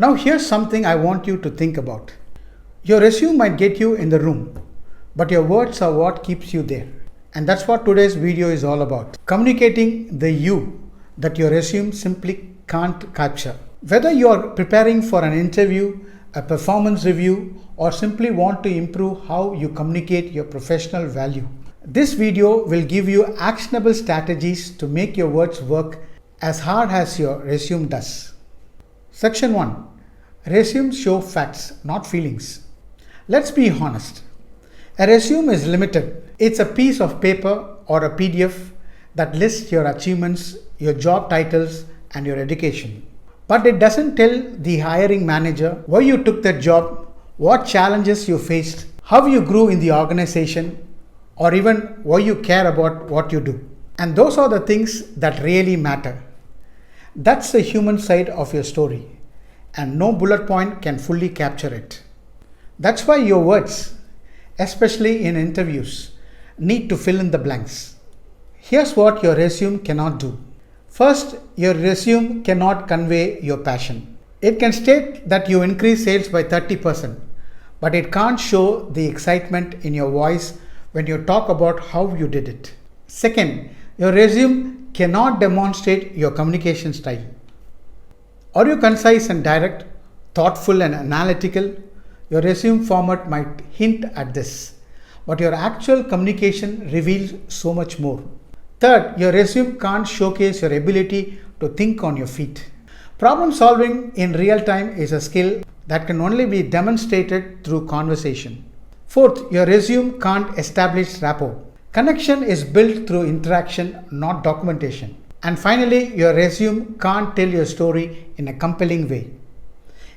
Now, here's something I want you to think about. Your resume might get you in the room, but your words are what keeps you there. And that's what today's video is all about. Communicating the you that your resume simply can't capture. Whether you're preparing for an interview, a performance review, or simply want to improve how you communicate your professional value, this video will give you actionable strategies to make your words work as hard as your resume does. Section 1. Resumes show facts, not feelings. Let's be honest. A resume is limited. It's a piece of paper or a PDF that lists your achievements, your job titles, and your education. But it doesn't tell the hiring manager why you took that job, what challenges you faced, how you grew in the organization, or even why you care about what you do. And those are the things that really matter. That's the human side of your story, and no bullet point can fully capture it. That's why your words, especially in interviews, need to fill in the blanks. Here's what your resume cannot do. First, your resume cannot convey your passion. It can state that you increase sales by 30%, but it can't show the excitement in your voice when you talk about how you did it. Second, your resume cannot demonstrate your communication style. Are you concise and direct, thoughtful and analytical? Your resume format might hint at this, but your actual communication reveals so much more. Third, your resume can't showcase your ability to think on your feet. Problem solving in real time is a skill that can only be demonstrated through conversation. Fourth, your resume can't establish rapport. Connection is built through interaction, not documentation. And finally, your resume can't tell your story in a compelling way.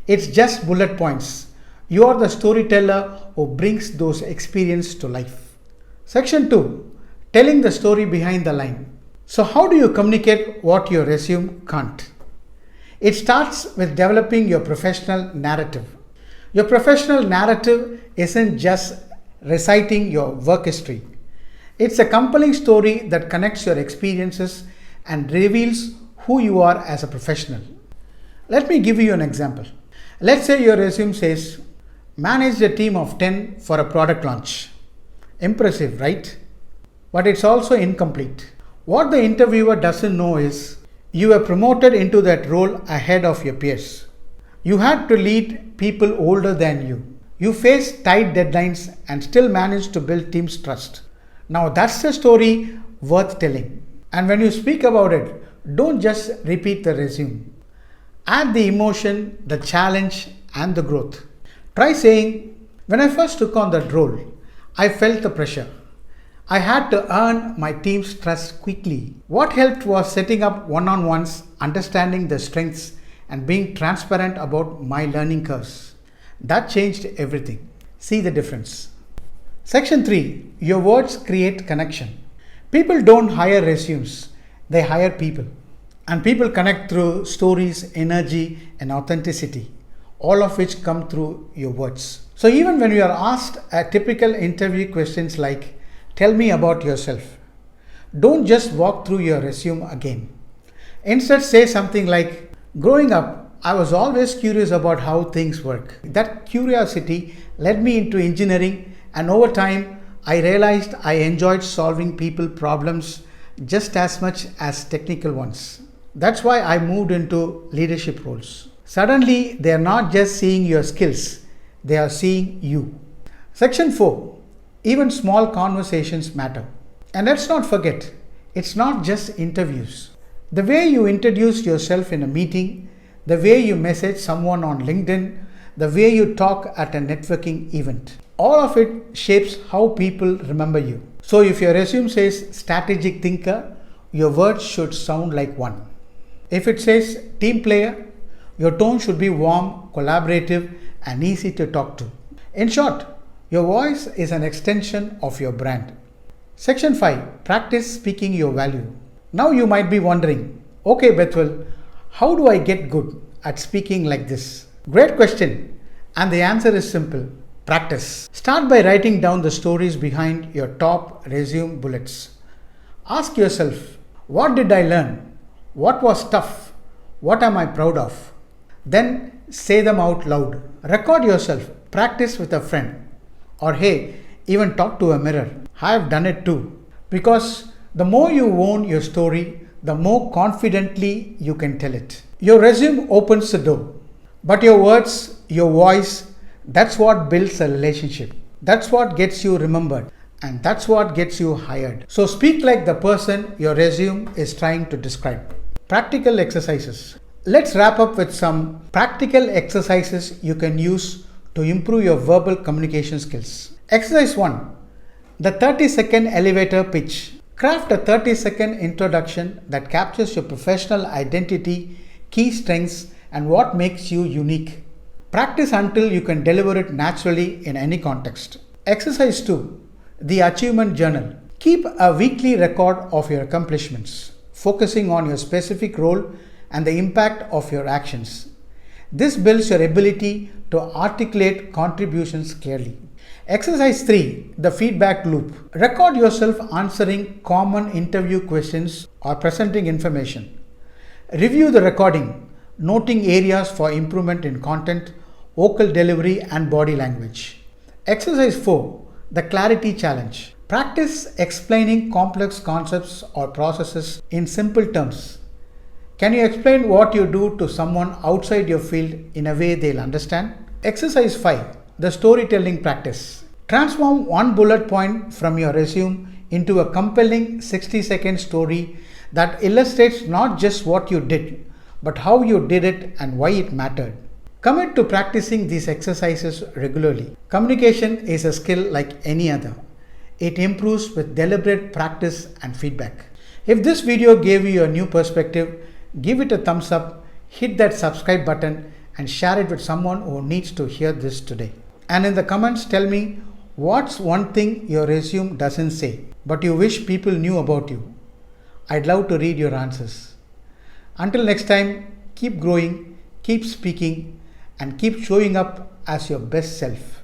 It's just bullet points. You are the storyteller who brings those experiences to life. Section 2. Telling the story behind the line. So how do you communicate what your resume can't? It starts with developing your professional narrative. Your professional narrative isn't just reciting your work history. It's a compelling story that connects your experiences and reveals who you are as a professional. Let me give you an example. Let's say your resume says, managed a team of 10 for a product launch. Impressive, right? But it's also incomplete. What the interviewer doesn't know is you were promoted into that role ahead of your peers. You had to lead people older than you. You faced tight deadlines and still managed to build team's trust. Now that's the story worth telling. And when you speak about it, don't just repeat the resume. Add the emotion, the challenge, and the growth. Try saying, when I first took on that role, I felt the pressure. I had to earn my team's trust quickly. What helped was setting up one-on-ones, understanding the strengths, and being transparent about my learning curves. That changed everything. See the difference. Section 3. Your words create connection. People don't hire resumes, they hire people. And people connect through stories, energy, and authenticity, all of which come through your words. So even when you are asked a typical interview questions like, tell me about yourself, don't just walk through your resume again. Instead, say something like, growing up, I was always curious about how things work. That curiosity led me into engineering, and over time, I realized I enjoyed solving people problems just as much as technical ones. That's why I moved into leadership roles. Suddenly, they are not just seeing your skills, they are seeing you. Section 4. Even small conversations matter. And let's not forget, it's not just interviews. The way you introduce yourself in a meeting, the way you message someone on LinkedIn, the way you talk at a networking event, all of it shapes how people remember you. So if your resume says strategic thinker, your words should sound like one. If it says team player, your tone should be warm, collaborative, and easy to talk to. In short, your voice is an extension of your brand. Section 5. Practice speaking your value. Now you might be wondering, okay Bethwell, how do I get good at speaking like this? Great question. And the answer is simple. Practice. Start by writing down the stories behind your top resume bullets. Ask yourself, what did I learn? What was tough? What am I proud of? Then say them out loud. Record yourself, practice with a friend, or hey, even talk to a mirror. I have done it too. Because the more you own your story, the more confidently you can tell it. Your resume opens the door, but your words, your voice, that's what builds a relationship. That's what gets you remembered, and that's what gets you hired. So speak like the person your resume is trying to describe. Practical exercises. Let's wrap up with some practical exercises you can use to improve your verbal communication skills. Exercise 1. The 30-second elevator pitch. Craft a 30-second introduction that captures your professional identity, key strengths, and what makes you unique. Practice until you can deliver it naturally in any context. Exercise 2. The achievement journal. Keep a weekly record of your accomplishments, focusing on your specific role and the impact of your actions. This builds your ability to articulate contributions clearly. Exercise 3. The feedback loop. Record yourself answering common interview questions or presenting information. Review the recording, noting areas for improvement in content, vocal delivery, and body language. Exercise 4. The clarity challenge. Practice explaining complex concepts or processes in simple terms. Can you explain what you do to someone outside your field in a way they'll understand? Exercise 5. The storytelling practice. Transform one bullet point from your resume into a compelling 60-second story that illustrates not just what you did, but how you did it and why it mattered. Commit to practicing these exercises regularly. Communication is a skill like any other. It improves with deliberate practice and feedback. If this video gave you a new perspective, give it a thumbs up, hit that subscribe button, and share it with someone who needs to hear this today. And in the comments, tell me what's one thing your resume doesn't say, but you wish people knew about you. I'd love to read your answers. Until next time, keep growing, keep speaking, and keep showing up as your best self.